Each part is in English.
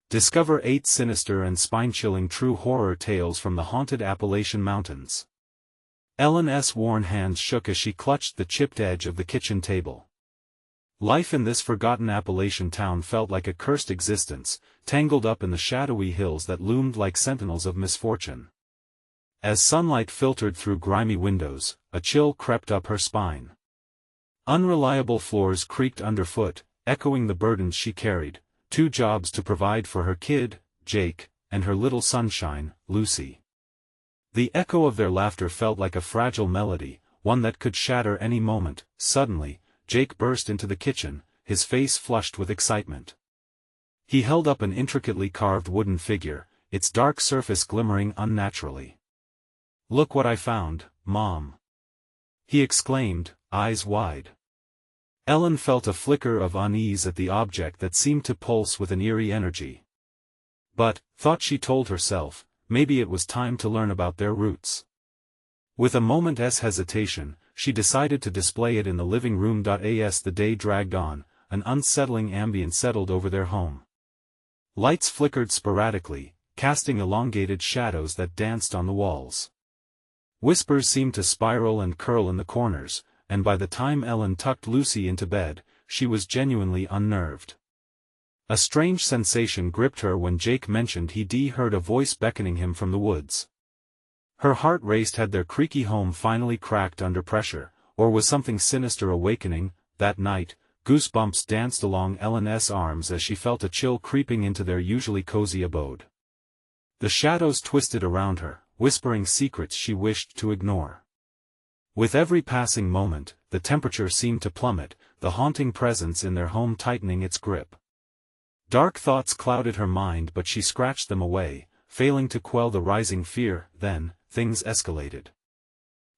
Discover 8 sinister and spine-chilling true horror tales from the haunted Appalachian Mountains. Ellen's worn hands shook as she clutched the chipped edge of the kitchen table. Life in this forgotten Appalachian town felt like a cursed existence, tangled up in the shadowy hills that loomed like sentinels of misfortune. As sunlight filtered through grimy windows, a chill crept up her spine. Unreliable floors creaked underfoot, echoing the burdens she carried: 2 jobs to provide for her kid, Jake, and her little sunshine, Lucy. The echo of their laughter felt like a fragile melody, one that could shatter any moment. Suddenly, Jake burst into the kitchen, his face flushed with excitement. He held up an intricately carved wooden figure, its dark surface glimmering unnaturally. "Look what I found, Mom!" he exclaimed, eyes wide. Ellen felt a flicker of unease at the object that seemed to pulse with an eerie energy. But, thought she told herself, maybe it was time to learn about their roots. With a moment's hesitation, she decided to display it in the living room. As the day dragged on, an unsettling ambience settled over their home. Lights flickered sporadically, casting elongated shadows that danced on the walls. Whispers seemed to spiral and curl in the corners, and by the time Ellen tucked Lucy into bed, she was genuinely unnerved. A strange sensation gripped her when Jake mentioned he'd heard a voice beckoning him from the woods. Her heart raced. Had their creaky home finally cracked under pressure, or was something sinister awakening? That night, goosebumps danced along Ellen's arms as she felt a chill creeping into their usually cozy abode. The shadows twisted around her, whispering secrets she wished to ignore. With every passing moment, the temperature seemed to plummet, the haunting presence in their home tightening its grip. Dark thoughts clouded her mind, but she scratched them away, failing to quell the rising fear. Then, things escalated.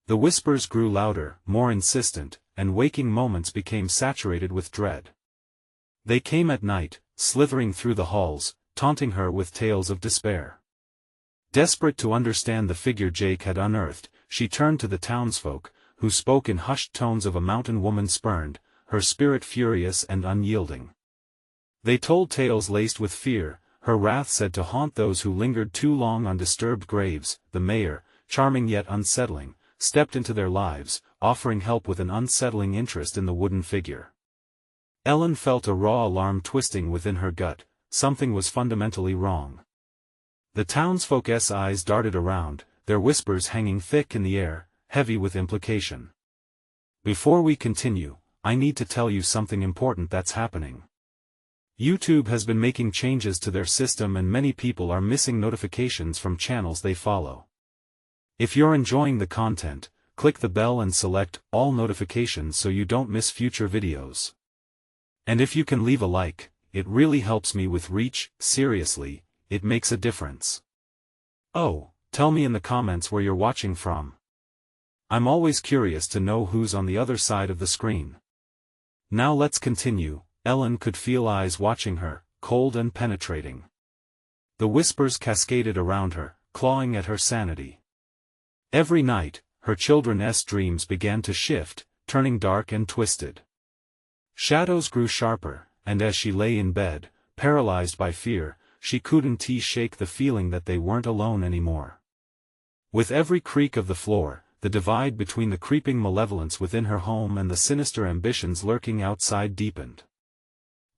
The whispers grew louder, more insistent, and waking moments became saturated with dread. They came at night, slithering through the halls, taunting her with tales of despair. Desperate to understand the figure Jake had unearthed, she turned to the townsfolk, who spoke in hushed tones of a mountain woman spurned, her spirit furious and unyielding. They told tales laced with fear, her wrath said to haunt those who lingered too long on disturbed graves. The mayor, charming yet unsettling, stepped into their lives, offering help with an unsettling interest in the wooden figure. Ellen felt a raw alarm twisting within her gut. Something was fundamentally wrong. The townsfolk's eyes darted around, their whispers hanging thick in the air, heavy with implication. "Before we continue, I need to tell you something important that's happening. YouTube has been making changes to their system and many people are missing notifications from channels they follow. If you're enjoying the content, click the bell and select all notifications so you don't miss future videos. And if you can leave a like, it really helps me with reach. Seriously, it makes a difference. Oh, tell me in the comments where you're watching from. I'm always curious to know who's on the other side of the screen. Now let's continue. Ellen could feel eyes watching her, cold and penetrating. The whispers cascaded around her, clawing at her sanity. Every night, her children's dreams began to shift, turning dark and twisted. Shadows grew sharper, and as she lay in bed, paralyzed by fear, she couldn't shake the feeling that they weren't alone anymore. With every creak of the floor, the divide between the creeping malevolence within her home and the sinister ambitions lurking outside deepened.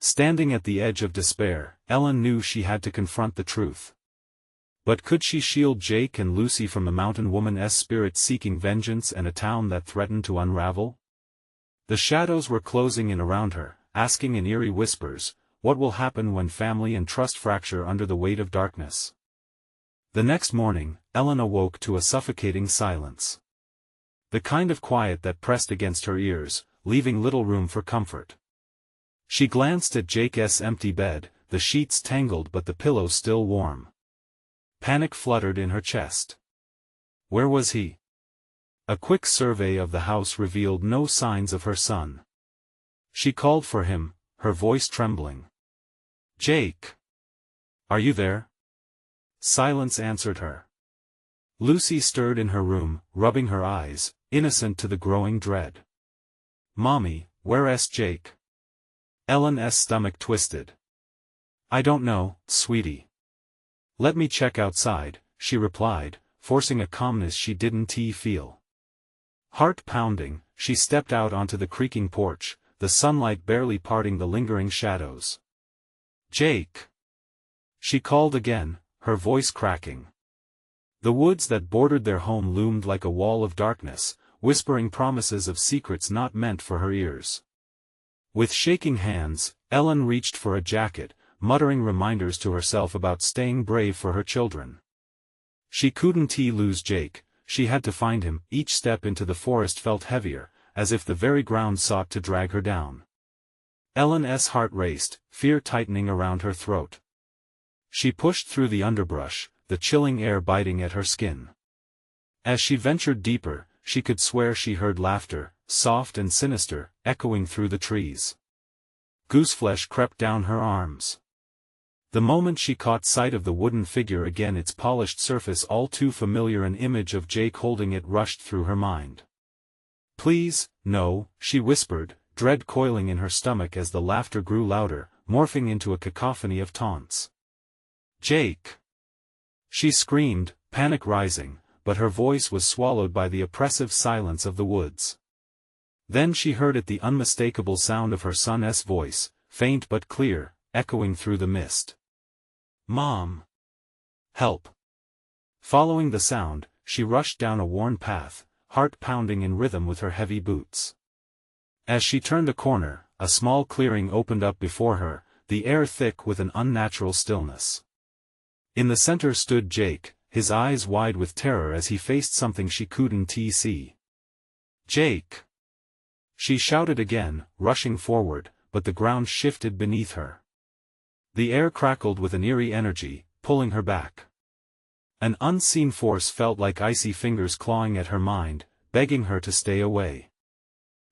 Standing at the edge of despair, Ellen knew she had to confront the truth. But could she shield Jake and Lucy from the mountain woman's spirit seeking vengeance and a town that threatened to unravel? The shadows were closing in around her, asking in eerie whispers, what will happen when family and trust fracture under the weight of darkness? The next morning, Ellen awoke to a suffocating silence. The kind of quiet that pressed against her ears, leaving little room for comfort. She glanced at Jake's empty bed, the sheets tangled but the pillows still warm. Panic fluttered in her chest. Where was he? A quick survey of the house revealed no signs of her son. She called for him, her voice trembling. "Jake! Are you there?" Silence answered her. Lucy stirred in her room, rubbing her eyes, innocent to the growing dread. "Mommy, where's Jake?" Ellen's stomach twisted. I don't know, sweetie. Let me check outside, she replied, forcing a calmness she didn't feel. Heart pounding, she stepped out onto the creaking porch, the sunlight barely parting the lingering shadows. Jake! She called again, her voice cracking. The woods that bordered their home loomed like a wall of darkness, whispering promises of secrets not meant for her ears. With shaking hands, Ellen reached for a jacket, muttering reminders to herself about staying brave for her children. She couldn't lose Jake, she had to find him. Each step into the forest felt heavier, as if the very ground sought to drag her down. Ellen's heart raced, fear tightening around her throat. She pushed through the underbrush, the chilling air biting at her skin. As she ventured deeper, she could swear she heard laughter, soft and sinister, echoing through the trees. Gooseflesh crept down her arms. The moment she caught sight of the wooden figure again, its polished surface all too familiar, an image of Jake holding it rushed through her mind. Please, no, she whispered, dread coiling in her stomach as the laughter grew louder, morphing into a cacophony of taunts. Jake! She screamed, panic rising, but her voice was swallowed by the oppressive silence of the woods. Then she heard it, the unmistakable sound of her son's voice, faint but clear, echoing through the mist. Mom! Help! Following the sound, she rushed down a worn path, heart pounding in rhythm with her heavy boots. As she turned a corner, a small clearing opened up before her, the air thick with an unnatural stillness. In the center stood Jake, his eyes wide with terror as he faced something she couldn't see. Jake! She shouted again, rushing forward, but the ground shifted beneath her. The air crackled with an eerie energy, pulling her back. An unseen force felt like icy fingers clawing at her mind, begging her to stay away.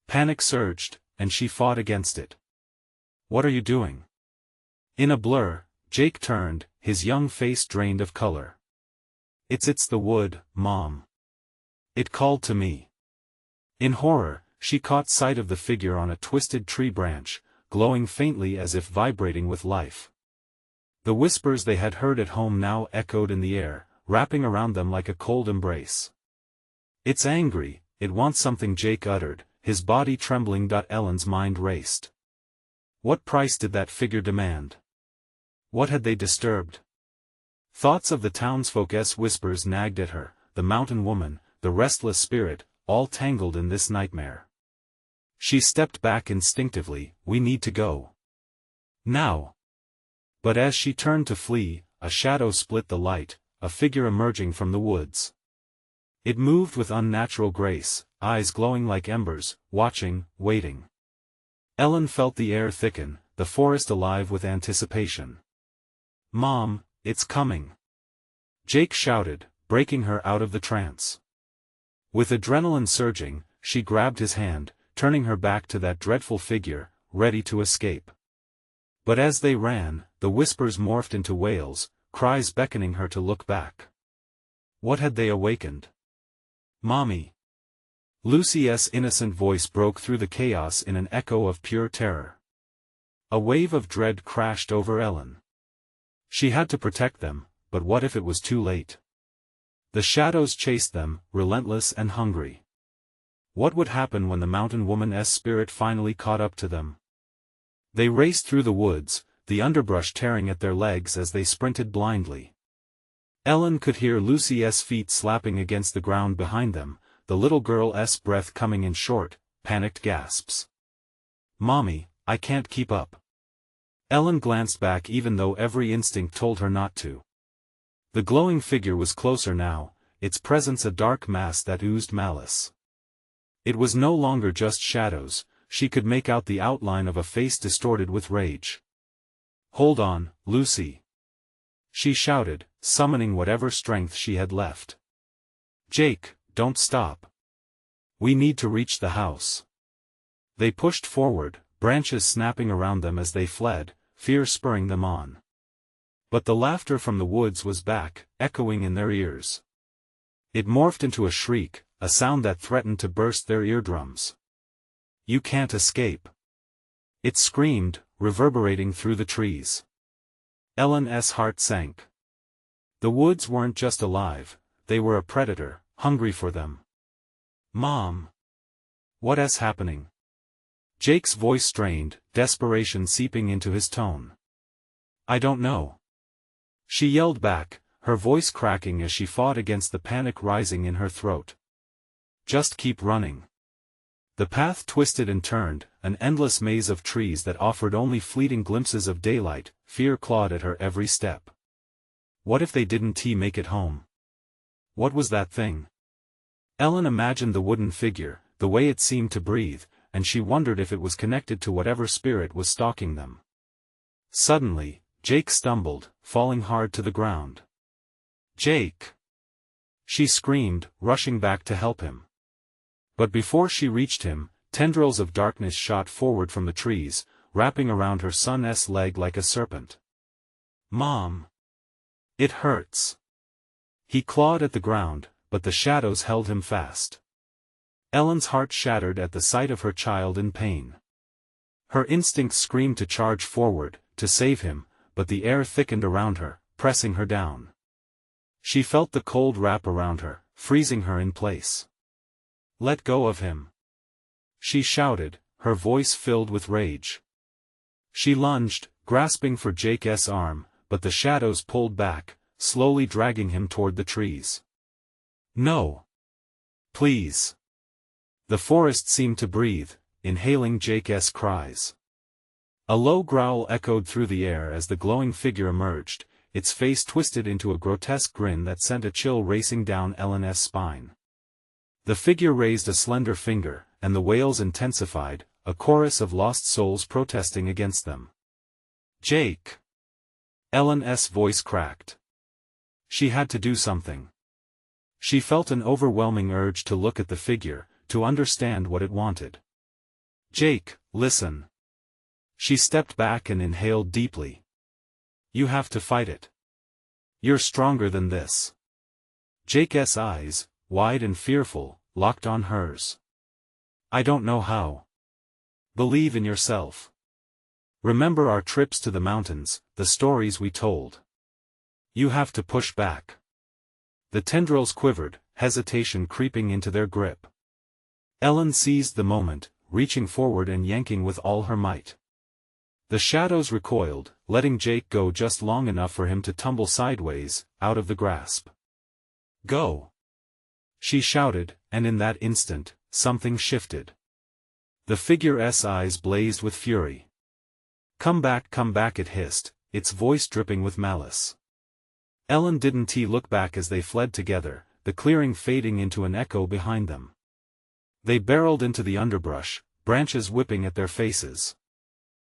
Panic surged, and she fought against it. What are you doing? In a blur, Jake turned, his young face drained of color. It's the wood, Mom. It called to me. In horror, she caught sight of the figure on a twisted tree branch, glowing faintly as if vibrating with life. The whispers they had heard at home now echoed in the air, wrapping around them like a cold embrace. It's angry, it wants something, Jake uttered, his body trembling. Ellen's mind raced. What price did that figure demand? What had they disturbed? Thoughts of the townsfolk's whispers nagged at her, the mountain woman, the restless spirit, all tangled in this nightmare. She stepped back instinctively. We need to go. Now. But as she turned to flee, a shadow split the light, a figure emerging from the woods. It moved with unnatural grace, eyes glowing like embers, watching, waiting. Ellen felt the air thicken, the forest alive with anticipation. Mom, it's coming! Jake shouted, breaking her out of the trance. With adrenaline surging, she grabbed his hand, turning her back to that dreadful figure, ready to escape. But as they ran, the whispers morphed into wails, cries beckoning her to look back. What had they awakened? Mommy! Lucy's innocent voice broke through the chaos in an echo of pure terror. A wave of dread crashed over Ellen. She had to protect them, but what if it was too late? The shadows chased them, relentless and hungry. What would happen when the mountain woman's spirit finally caught up to them? They raced through the woods, the underbrush tearing at their legs as they sprinted blindly. Ellen could hear Lucy's feet slapping against the ground behind them, the little girl's breath coming in short, panicked gasps. Mommy, I can't keep up. Ellen glanced back even though every instinct told her not to. The glowing figure was closer now, its presence a dark mass that oozed malice. It was no longer just shadows, she could make out the outline of a face distorted with rage. Hold on, Lucy! She shouted, summoning whatever strength she had left. Jake, don't stop. We need to reach the house. They pushed forward, branches snapping around them as they fled, fear spurring them on. But the laughter from the woods was back, echoing in their ears. It morphed into a shriek, a sound that threatened to burst their eardrums. You can't escape. It screamed, reverberating through the trees. Ellen's heart sank. The woods weren't just alive, they were a predator, hungry for them. Mom! What's happening? Jake's voice strained, desperation seeping into his tone. I don't know. She yelled back, her voice cracking as she fought against the panic rising in her throat. Just keep running. The path twisted and turned, an endless maze of trees that offered only fleeting glimpses of daylight. Fear clawed at her every step. What if they didn't make it home? What was that thing? Ellen imagined the wooden figure, the way it seemed to breathe, and she wondered if it was connected to whatever spirit was stalking them. Suddenly, Jake stumbled, falling hard to the ground. Jake! She screamed, rushing back to help him. But before she reached him, tendrils of darkness shot forward from the trees, wrapping around her son's leg like a serpent. Mom! It hurts. He clawed at the ground, but the shadows held him fast. Ellen's heart shattered at the sight of her child in pain. Her instincts screamed to charge forward, to save him, but the air thickened around her, pressing her down. She felt the cold wrap around her, freezing her in place. Let go of him! She shouted, her voice filled with rage. She lunged, grasping for Jake's arm, but the shadows pulled back, slowly dragging him toward the trees. No! Please! The forest seemed to breathe, inhaling Jake's cries. A low growl echoed through the air as the glowing figure emerged, its face twisted into a grotesque grin that sent a chill racing down Ellen's spine. The figure raised a slender finger, and the wails intensified, a chorus of lost souls protesting against them. Jake! Ellen's voice cracked. She had to do something. She felt an overwhelming urge to look at the figure, to understand what it wanted. Jake, listen. She stepped back and inhaled deeply. You have to fight it. You're stronger than this. Jake's eyes, wide and fearful, locked on hers. I don't know how. Believe in yourself. Remember our trips to the mountains, the stories we told. You have to push back. The tendrils quivered, hesitation creeping into their grip. Ellen seized the moment, reaching forward and yanking with all her might. The shadows recoiled, letting Jake go just long enough for him to tumble sideways, out of the grasp. Go! She shouted, and in that instant, something shifted. The figure's eyes blazed with fury. Come back, it hissed, its voice dripping with malice. Ellen didn't look back as they fled together, the clearing fading into an echo behind them. They barreled into the underbrush, branches whipping at their faces.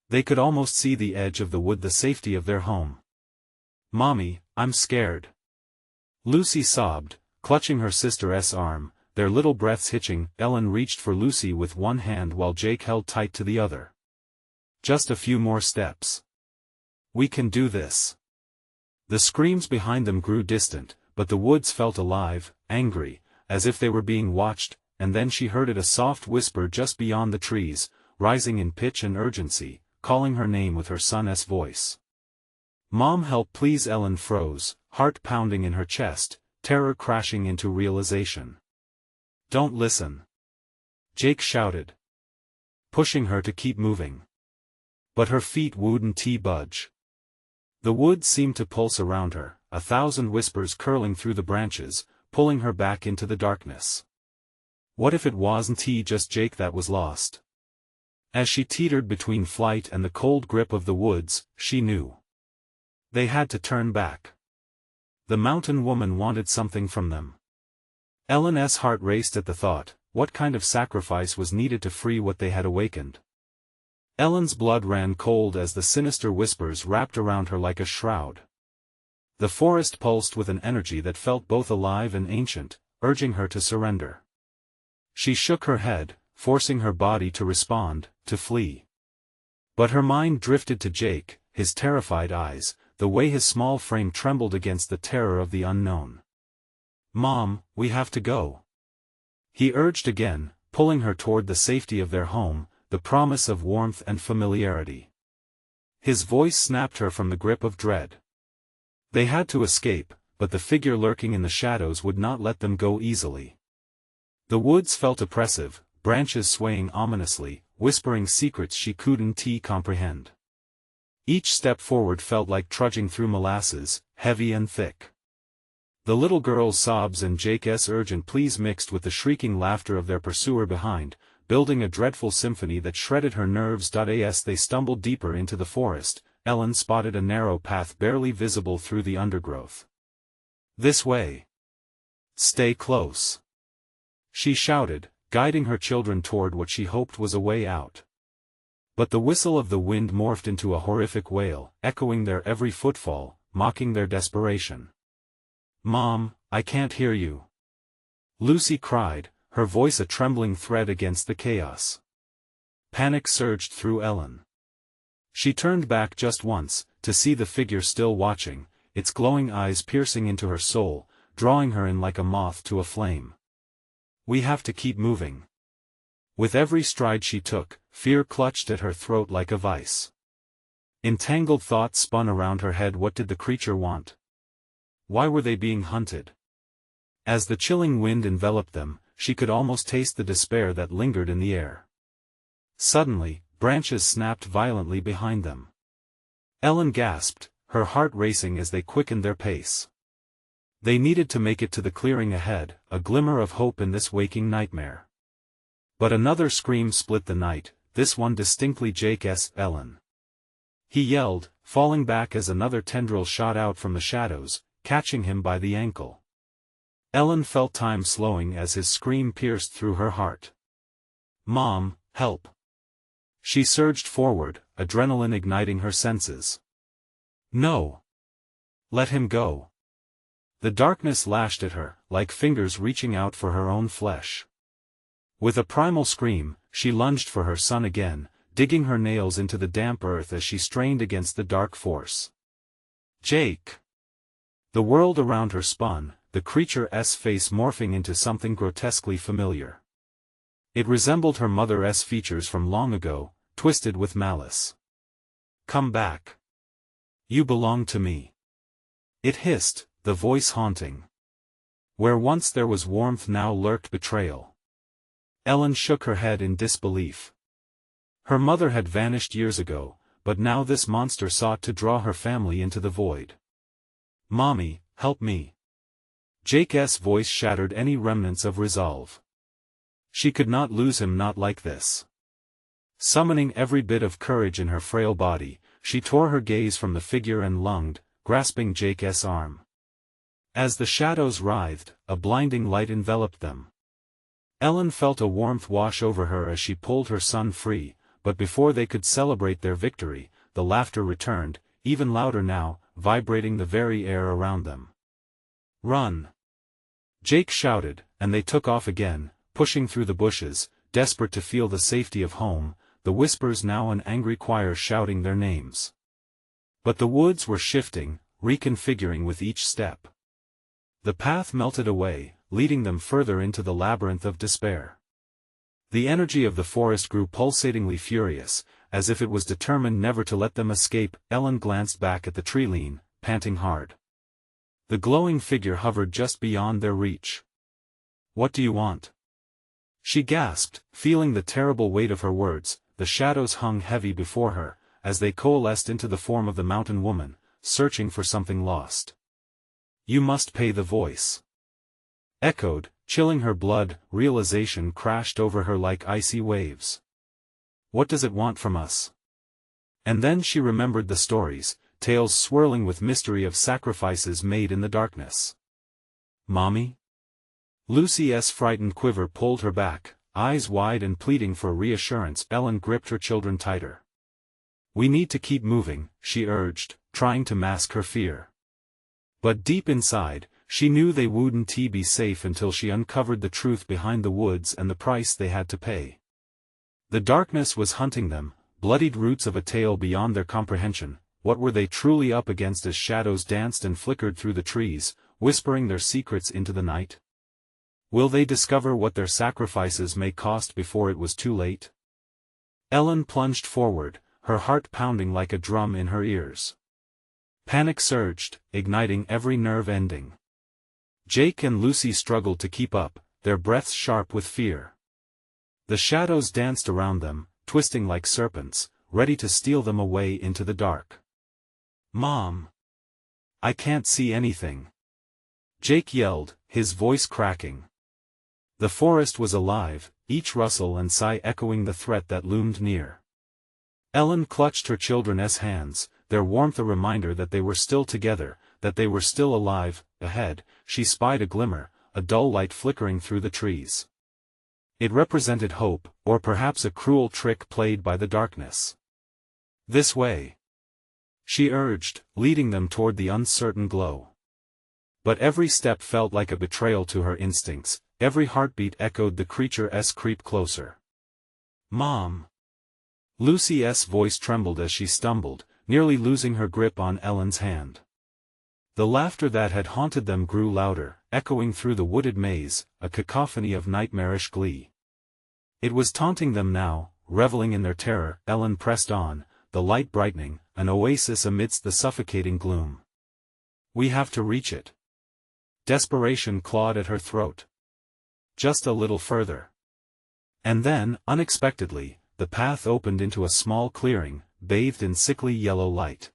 They could almost see the edge of the wood, the safety of their home. Mommy, I'm scared. Lucy sobbed, clutching her sister's arm, their little breaths hitching. Ellen reached for Lucy with one hand while Jake held tight to the other. Just a few more steps. We can do this. The screams behind them grew distant, but the woods felt alive, angry, as if they were being watched, and then she heard a soft whisper just beyond the trees, rising in pitch and urgency, calling her name with her son's voice. Mom, help please! Ellen froze, heart pounding in her chest, terror crashing into realization. Don't listen! Jake shouted, pushing her to keep moving. But her feet wouldn't budge. The woods seemed to pulse around her, 1,000 whispers curling through the branches, pulling her back into the darkness. What if it wasn't just Jake that was lost? As she teetered between flight and the cold grip of the woods, she knew. They had to turn back. The mountain woman wanted something from them. Ellen's heart raced at the thought, what kind of sacrifice was needed to free what they had awakened? Ellen's blood ran cold as the sinister whispers wrapped around her like a shroud. The forest pulsed with an energy that felt both alive and ancient, urging her to surrender. She shook her head, forcing her body to respond, to flee. But her mind drifted to Jake, his terrified eyes, the way his small frame trembled against the terror of the unknown. Mom, we have to go. He urged again, pulling her toward the safety of their home, the promise of warmth and familiarity. His voice snapped her from the grip of dread. They had to escape, but the figure lurking in the shadows would not let them go easily. The woods felt oppressive, branches swaying ominously, whispering secrets she couldn't comprehend. Each step forward felt like trudging through molasses, heavy and thick. The little girl's sobs and Jake's urgent pleas mixed with the shrieking laughter of their pursuer behind, building a dreadful symphony that shredded her nerves. As they stumbled deeper into the forest, Ellen spotted a narrow path barely visible through the undergrowth. "This way. Stay close," she shouted, guiding her children toward what she hoped was a way out. But the whistle of the wind morphed into a horrific wail, echoing their every footfall, mocking their desperation. "Mom, I can't hear you," Lucy cried, her voice a trembling thread against the chaos. Panic surged through Ellen. She turned back just once, to see the figure still watching, its glowing eyes piercing into her soul, drawing her in like a moth to a flame. "We have to keep moving." With every stride she took, fear clutched at her throat like a vice. Entangled thoughts spun around her head. What did the creature want? Why were they being hunted? As the chilling wind enveloped them, she could almost taste the despair that lingered in the air. Suddenly, branches snapped violently behind them. Ellen gasped, her heart racing as they quickened their pace. They needed to make it to the clearing ahead, a glimmer of hope in this waking nightmare. But another scream split the night, this one distinctly Jake's. "Ellen!" he yelled, falling back as another tendril shot out from the shadows, catching him by the ankle. Ellen felt time slowing as his scream pierced through her heart. "Mom, help!" She surged forward, adrenaline igniting her senses. "No! Let him go!" The darkness lashed at her, like fingers reaching out for her own flesh. With a primal scream, she lunged for her son again, digging her nails into the damp earth as she strained against the dark force. "Jake!" The world around her spun, the creature's face morphing into something grotesquely familiar. It resembled her mother's features from long ago, twisted with malice. "Come back. You belong to me," it hissed, the voice haunting. Where once there was warmth now lurked betrayal. Ellen shook her head in disbelief. Her mother had vanished years ago, but now this monster sought to draw her family into the void. "Mommy, help me." Jake's voice shattered any remnants of resolve. She could not lose him, not like this. Summoning every bit of courage in her frail body, she tore her gaze from the figure and lunged, grasping Jake's arm. As the shadows writhed, a blinding light enveloped them. Ellen felt a warmth wash over her as she pulled her son free, but before they could celebrate their victory, the laughter returned, even louder now, vibrating the very air around them. "Run!" Jake shouted, and they took off again, pushing through the bushes, desperate to feel the safety of home, the whispers now an angry choir shouting their names. But the woods were shifting, reconfiguring with each step. The path melted away, leading them further into the labyrinth of despair. The energy of the forest grew pulsatingly furious, as if it was determined never to let them escape. Ellen glanced back at the tree-line, panting hard. The glowing figure hovered just beyond their reach. "What do you want?" she gasped, feeling the terrible weight of her words. The shadows hung heavy before her, as they coalesced into the form of the mountain woman, searching for something lost. "You must pay," the voice echoed, chilling her blood. Realization crashed over her like icy waves. What does it want from us? And then she remembered the stories, tales swirling with mystery of sacrifices made in the darkness. "Mommy?" Lucy's frightened quiver pulled her back, eyes wide and pleading for reassurance. Ellen gripped her children tighter. "We need to keep moving," she urged, trying to mask her fear. But deep inside, she knew they wouldn't be safe until she uncovered the truth behind the woods and the price they had to pay. The darkness was hunting them, bloodied roots of a tale beyond their comprehension. What were they truly up against as shadows danced and flickered through the trees, whispering their secrets into the night? Will they discover what their sacrifices may cost before it was too late? Ellen plunged forward, her heart pounding like a drum in her ears. Panic surged, igniting every nerve ending. Jake and Lucy struggled to keep up, their breaths sharp with fear. The shadows danced around them, twisting like serpents, ready to steal them away into the dark. "Mom! I can't see anything!" Jake yelled, his voice cracking. The forest was alive, each rustle and sigh echoing the threat that loomed near. Ellen clutched her children's hands, their warmth a reminder that they were still together, that they were still alive. Ahead, she spied a glimmer, a dull light flickering through the trees. It represented hope, or perhaps a cruel trick played by the darkness. "This way," she urged, leading them toward the uncertain glow. But every step felt like a betrayal to her instincts, every heartbeat echoed the creature's creep closer. "Mom!" Lucy's voice trembled as she stumbled, nearly losing her grip on Ellen's hand. The laughter that had haunted them grew louder, echoing through the wooded maze, a cacophony of nightmarish glee. It was taunting them now, reveling in their terror. Ellen pressed on, the light brightening, an oasis amidst the suffocating gloom. "We have to reach it." Desperation clawed at her throat. Just a little further. And then, unexpectedly, the path opened into a small clearing, bathed in sickly yellow light.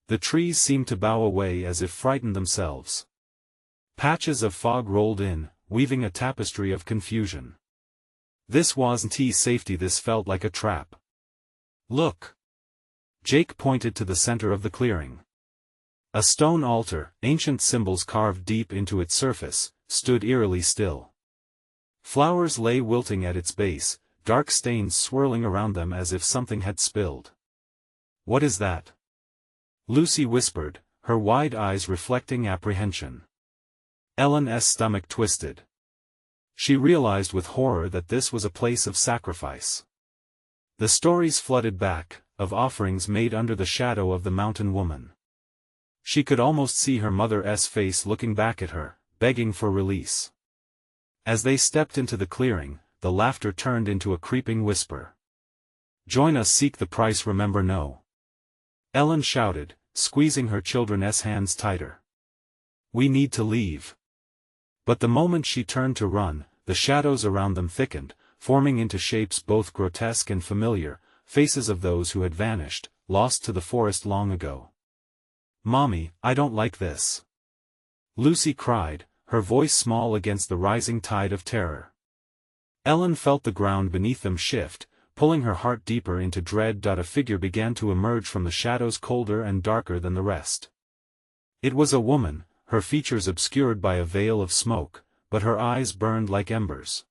The trees seemed to bow away as if frightened themselves. Patches of fog rolled in, weaving a tapestry of confusion. This wasn't safety, this felt like a trap. "Look!" Jake pointed to the center of the clearing. A stone altar, ancient symbols carved deep into its surface, stood eerily still. Flowers lay wilting at its base, dark stains swirling around them as if something had spilled. "What is that?" Lucy whispered, her wide eyes reflecting apprehension. Ellen's stomach twisted. She realized with horror that this was a place of sacrifice. The stories flooded back, of offerings made under the shadow of the mountain woman. She could almost see her mother's face looking back at her, begging for release. As they stepped into the clearing, the laughter turned into a creeping whisper. "Join us, seek the price, remember no." Ellen shouted, squeezing her children's hands tighter. "We need to leave." But the moment she turned to run, the shadows around them thickened, forming into shapes both grotesque and familiar, faces of those who had vanished, lost to the forest long ago. "Mommy, I don't like this," Lucy cried, her voice small against the rising tide of terror. Ellen felt the ground beneath them shift, pulling her heart deeper into dread. A figure began to emerge from the shadows, colder and darker than the rest. It was a woman, her features obscured by a veil of smoke, but her eyes burned like embers.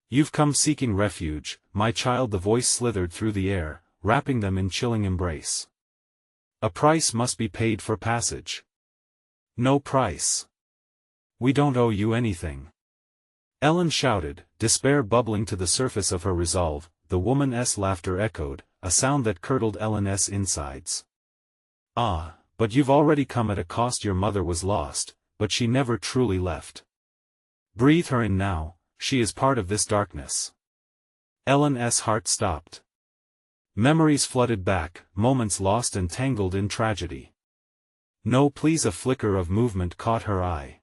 "You've come seeking refuge, my child," the voice slithered through the air, wrapping them in chilling embrace. "A price must be paid for passage." "No price. We don't owe you anything," Ellen shouted, despair bubbling to the surface of her resolve. The woman's laughter echoed, a sound that curdled Ellen's insides. "Ah, but you've already come at a cost. Your mother was lost, but she never truly left. Breathe her in now, she is part of this darkness." Ellen's heart stopped. Memories flooded back, moments lost and tangled in tragedy. "No, please." A flicker of movement caught her eye.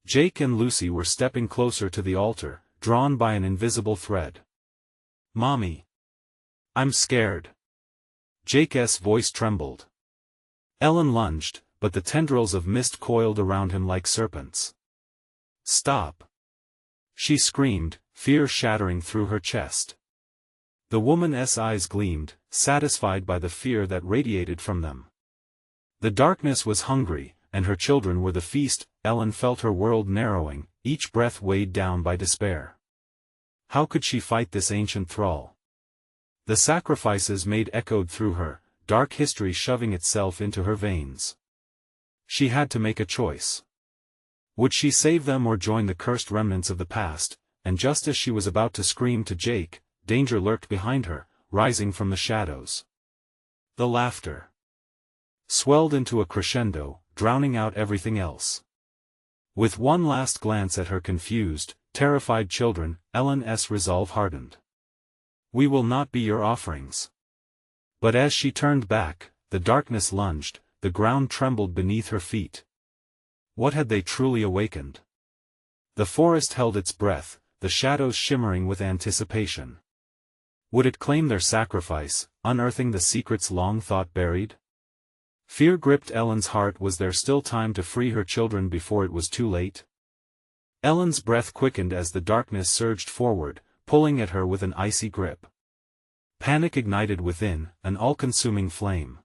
Jake and Lucy were stepping closer to the altar, drawn by an invisible thread. "Mommy. I'm scared." Jake's voice trembled. Ellen lunged, but the tendrils of mist coiled around him like serpents. "Stop!" she screamed, fear shattering through her chest. The woman's eyes gleamed, satisfied by the fear that radiated from them. The darkness was hungry, and her children were the feast. Ellen felt her world narrowing, each breath weighed down by despair. How could she fight this ancient thrall? The sacrifices made echoed through her, dark history shoving itself into her veins. She had to make a choice. Would she save them or join the cursed remnants of the past? And just as she was about to scream to Jake, danger lurked behind her, rising from the shadows. The laughter swelled into a crescendo, drowning out everything else. With one last glance at her confused, terrified children, Ellen's resolve hardened. "We will not be your offerings." But as she turned back, the darkness lunged, the ground trembled beneath her feet. What had they truly awakened? The forest held its breath, the shadows shimmering with anticipation. Would it claim their sacrifice, unearthing the secrets long thought buried? Fear gripped Ellen's heart. Was there still time to free her children before it was too late? Ellen's breath quickened as the darkness surged forward, pulling at her with an icy grip. Panic ignited within, an all-consuming flame.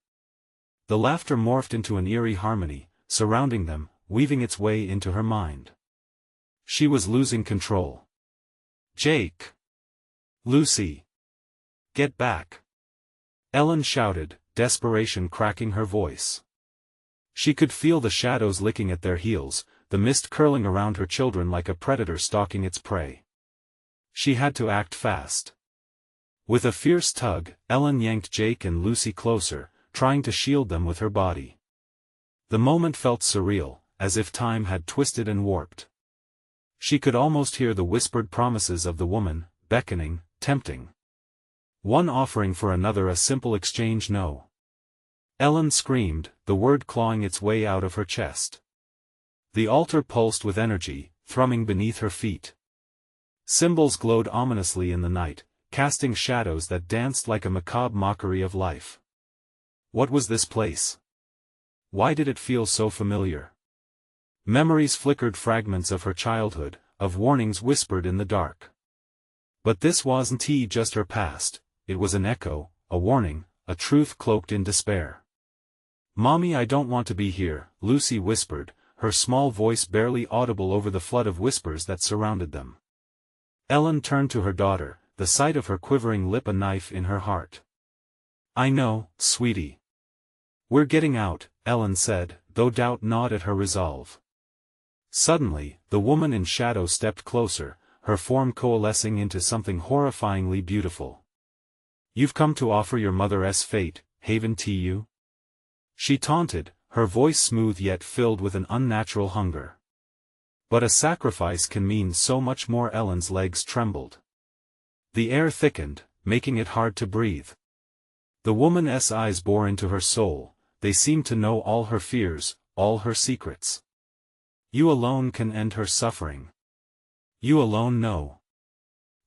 The laughter morphed into an eerie harmony, surrounding them, weaving its way into her mind. She was losing control. "Jake! Lucy! Get back!" Ellen shouted, desperation cracking her voice. She could feel the shadows licking at their heels, the mist curling around her children like a predator stalking its prey. She had to act fast. With a fierce tug, Ellen yanked Jake and Lucy closer, trying to shield them with her body. The moment felt surreal, as if time had twisted and warped. She could almost hear the whispered promises of the woman, beckoning, tempting. One offering for another, a simple exchange. No. Ellen screamed, the word clawing its way out of her chest. The altar pulsed with energy, thrumming beneath her feet. Symbols glowed ominously in the night, casting shadows that danced like a macabre mockery of life. What was this place? Why did it feel so familiar? Memories flickered, fragments of her childhood, of warnings whispered in the dark. But this wasn't just her past, it was an echo, a warning, a truth cloaked in despair. "Mommy, I don't want to be here," Lucy whispered, her small voice barely audible over the flood of whispers that surrounded them. Ellen turned to her daughter, the sight of her quivering lip a knife in her heart. "I know, sweetie. We're getting out," Ellen said, though doubt gnawed at her resolve. Suddenly, the woman in shadow stepped closer, her form coalescing into something horrifyingly beautiful. "You've come to offer your mother's fate, haven't you?" She taunted, her voice smooth yet filled with an unnatural hunger. "But a sacrifice can mean so much more." Ellen's legs trembled. The air thickened, making it hard to breathe. The woman's eyes bore into her soul, they seemed to know all her fears, all her secrets. "You alone can end her suffering. You alone know."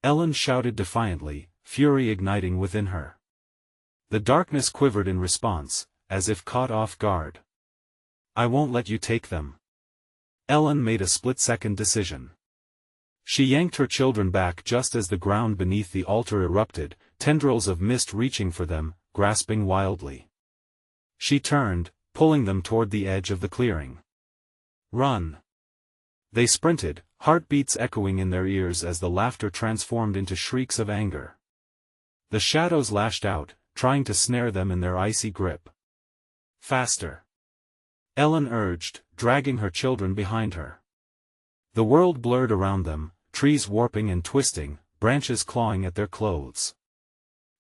Ellen shouted defiantly, fury igniting within her. The darkness quivered in response, as if caught off guard. "I won't let you take them." Ellen made a split-second decision. She yanked her children back just as the ground beneath the altar erupted, tendrils of mist reaching for them, grasping wildly. She turned, pulling them toward the edge of the clearing. "Run!" They sprinted, heartbeats echoing in their ears as the laughter transformed into shrieks of anger. The shadows lashed out, trying to snare them in their icy grip. "Faster!" Ellen urged, dragging her children behind her. The world blurred around them, trees warping and twisting, branches clawing at their clothes.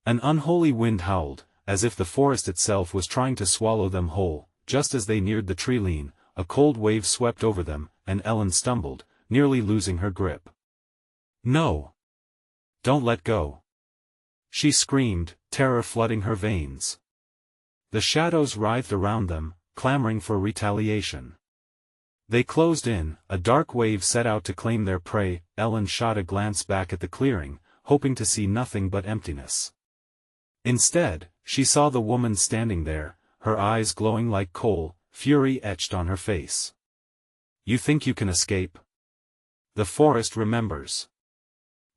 An unholy wind howled, as if the forest itself was trying to swallow them whole. Just as they neared the tree-line, a cold wave swept over them, and Ellen stumbled, nearly losing her grip. "No! Don't let go!" she screamed, terror flooding her veins. The shadows writhed around them, clamoring for retaliation. They closed in, a dark wave set out to claim their prey. Ellen shot a glance back at the clearing, hoping to see nothing but emptiness. Instead, she saw the woman standing there, her eyes glowing like coal, fury etched on her face. "You think you can escape? The forest remembers."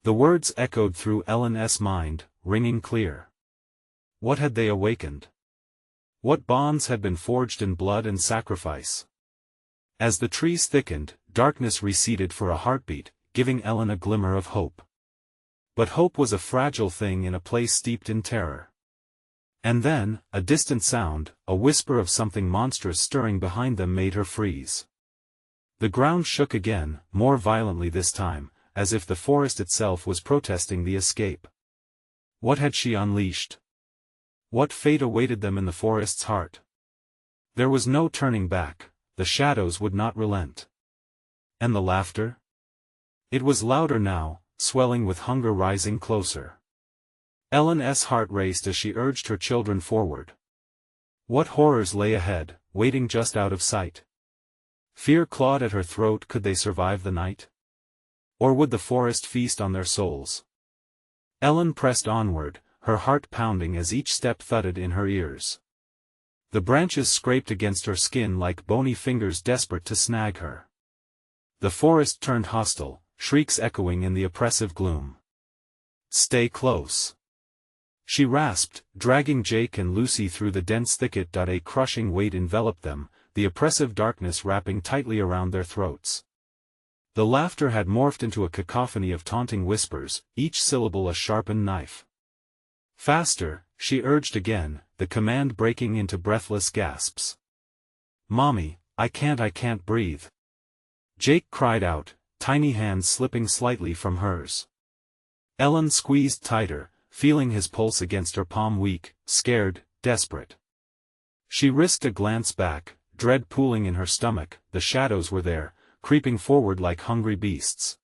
The words echoed through Ellen's mind, ringing clear. What had they awakened? What bonds had been forged in blood and sacrifice? As the trees thickened, darkness receded for a heartbeat, giving Ellen a glimmer of hope. But hope was a fragile thing in a place steeped in terror. And then, a distant sound, a whisper of something monstrous stirring behind them made her freeze. The ground shook again, more violently this time, as if the forest itself was protesting the escape. What had she unleashed? What fate awaited them in the forest's heart? There was no turning back, the shadows would not relent. And the laughter? It was louder now, swelling with hunger rising closer. Ellen's heart raced as she urged her children forward. What horrors lay ahead, waiting just out of sight? Fear clawed at her throat. Could they survive the night? Or would the forest feast on their souls? Ellen pressed onward, her heart pounding as each step thudded in her ears. The branches scraped against her skin like bony fingers desperate to snag her. The forest turned hostile, shrieks echoing in the oppressive gloom. Stay close. She rasped, dragging Jake and Lucy through the dense thicket. A crushing weight enveloped them, the oppressive darkness wrapping tightly around their throats. The laughter had morphed into a cacophony of taunting whispers, each syllable a sharpened knife. Faster, she urged again, the command breaking into breathless gasps. Mommy, I can't breathe. Jake cried out, tiny hands slipping slightly from hers. Ellen squeezed tighter, feeling his pulse against her palm, weak, scared, desperate. She risked a glance back, dread pooling in her stomach. The shadows were there, creeping forward like hungry beasts.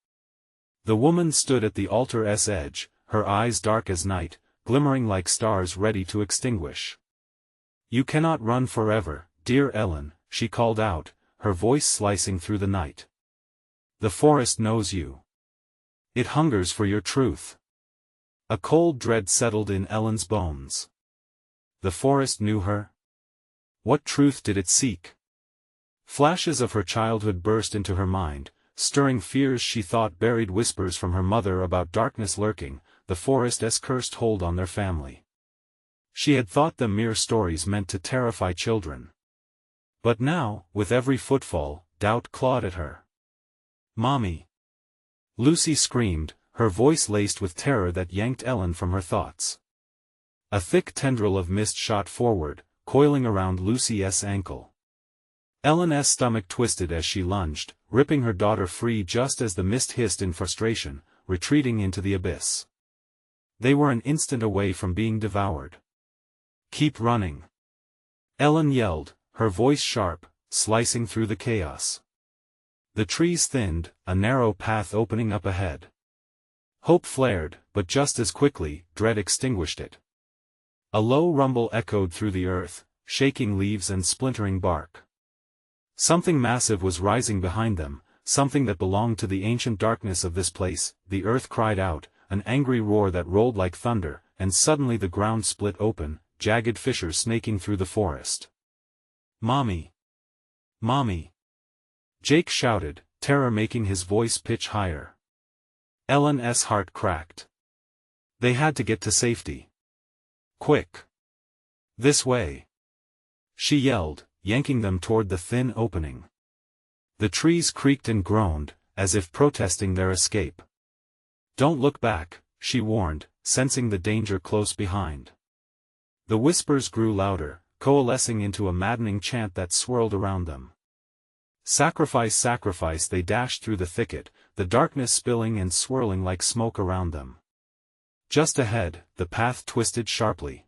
The woman stood at the altar's edge, her eyes dark as night, glimmering like stars ready to extinguish. You cannot run forever, dear Ellen, she called out, her voice slicing through the night. The forest knows you. It hungers for your truth. A cold dread settled in Ellen's bones. The forest knew her? What truth did it seek? Flashes of her childhood burst into her mind, stirring fears she thought buried, whispers from her mother about darkness lurking, the forest's cursed hold on their family. She had thought them mere stories meant to terrify children. But now, with every footfall, doubt clawed at her. Mommy! Lucy screamed, her voice laced with terror that yanked Ellen from her thoughts. A thick tendril of mist shot forward, coiling around Lucy's ankle. Ellen's stomach twisted as she lunged, ripping her daughter free just as the mist hissed in frustration, retreating into the abyss. They were an instant away from being devoured. Keep running! Ellen yelled, her voice sharp, slicing through the chaos. The trees thinned, a narrow path opening up ahead. Hope flared, but just as quickly, dread extinguished it. A low rumble echoed through the earth, shaking leaves and splintering bark. Something massive was rising behind them, something that belonged to the ancient darkness of this place. The earth cried out, an angry roar that rolled like thunder, and suddenly the ground split open, jagged fissures snaking through the forest. Mommy! Mommy! Jake shouted, terror making his voice pitch higher. Ellen's heart cracked. They had to get to safety. Quick! This way! She yelled, yanking them toward the thin opening. The trees creaked and groaned, as if protesting their escape. Don't look back, she warned, sensing the danger close behind. The whispers grew louder, coalescing into a maddening chant that swirled around them. Sacrifice, sacrifice! They dashed through the thicket, the darkness spilling and swirling like smoke around them. Just ahead, the path twisted sharply.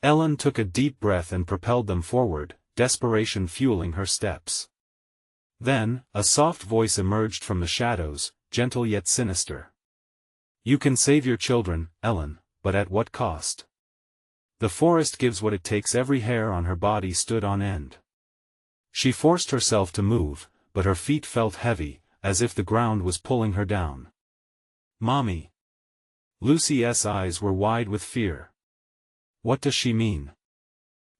Ellen took a deep breath and propelled them forward, desperation fueling her steps. Then, a soft voice emerged from the shadows, gentle yet sinister. You can save your children, Ellen, but at what cost? The forest gives what it takes. Every hair on her body stood on end. She forced herself to move, but her feet felt heavy, as if the ground was pulling her down. Mommy! Lucy's eyes were wide with fear. What does she mean?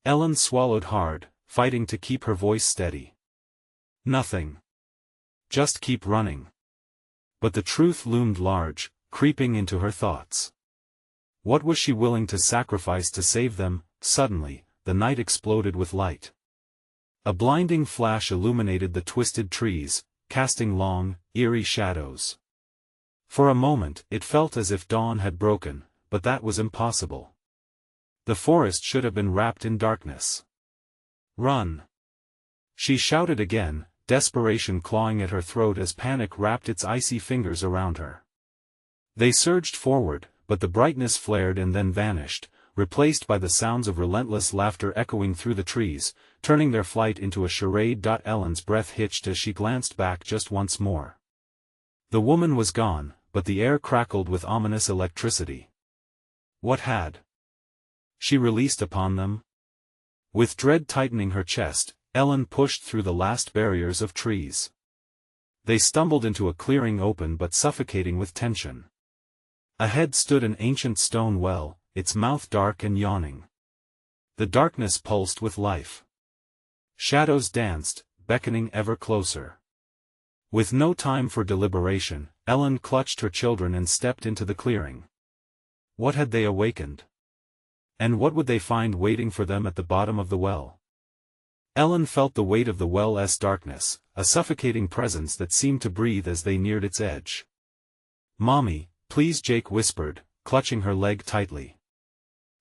Ellen swallowed hard, fighting to keep her voice steady. Nothing. Just keep running. But the truth loomed large, creeping into her thoughts. What was she willing to sacrifice to save them? Suddenly, the night exploded with light. A blinding flash illuminated the twisted trees, casting long, eerie shadows. For a moment, it felt as if dawn had broken, but that was impossible. The forest should have been wrapped in darkness. Run! She shouted again, desperation clawing at her throat as panic wrapped its icy fingers around her. They surged forward, but the brightness flared and then vanished, replaced by the sounds of relentless laughter echoing through the trees, turning their flight into a charade. Ellen's breath hitched as she glanced back just once more. The woman was gone, but the air crackled with ominous electricity. What had she released upon them? With dread tightening her chest, Ellen pushed through the last barriers of trees. They stumbled into a clearing open but suffocating with tension. Ahead stood an ancient stone well, its mouth dark and yawning. The darkness pulsed with life. Shadows danced, beckoning ever closer. With no time for deliberation, Ellen clutched her children and stepped into the clearing. What had they awakened? And what would they find waiting for them at the bottom of the well? Ellen felt the weight of the well's darkness, a suffocating presence that seemed to breathe as they neared its edge. "Mommy, please," Jake whispered, clutching her leg tightly.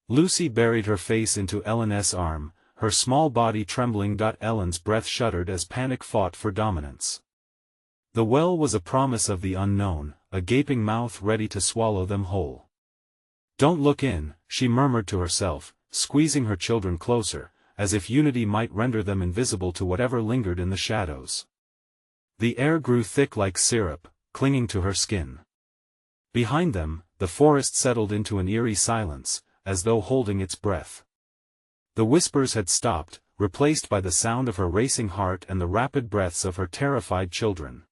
Lucy buried her face into Ellen's arm, her small body trembling. Ellen's breath shuddered as panic fought for dominance. The well was a promise of the unknown, a gaping mouth ready to swallow them whole. "Don't look in," she murmured to herself, squeezing her children closer, as if unity might render them invisible to whatever lingered in the shadows. The air grew thick like syrup, clinging to her skin. Behind them, the forest settled into an eerie silence, as though holding its breath. The whispers had stopped, replaced by the sound of her racing heart and the rapid breaths of her terrified children.